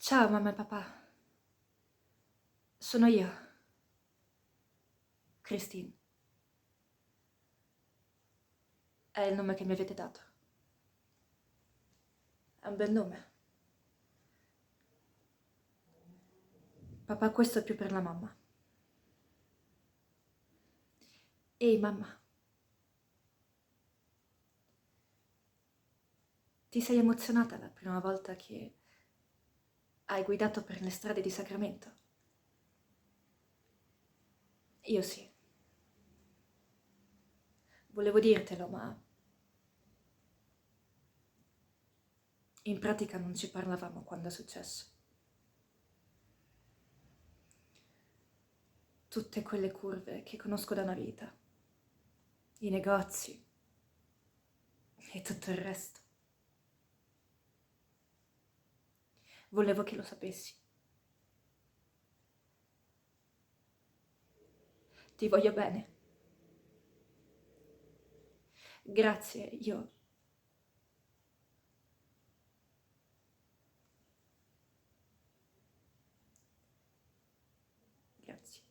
Ciao mamma e papà, sono io, Christine. È il nome che mi avete dato. È un bel nome. Papà, questo è più per la mamma. Ehi mamma, ti sei emozionata la prima volta che hai guidato per le strade di Sacramento? Io sì. Volevo dirtelo, ma in pratica non ci parlavamo quando è successo. Tutte quelle curve che conosco da una vita, i negozi e tutto il resto. Volevo che lo sapessi. Ti voglio bene. Grazie, io... Grazie.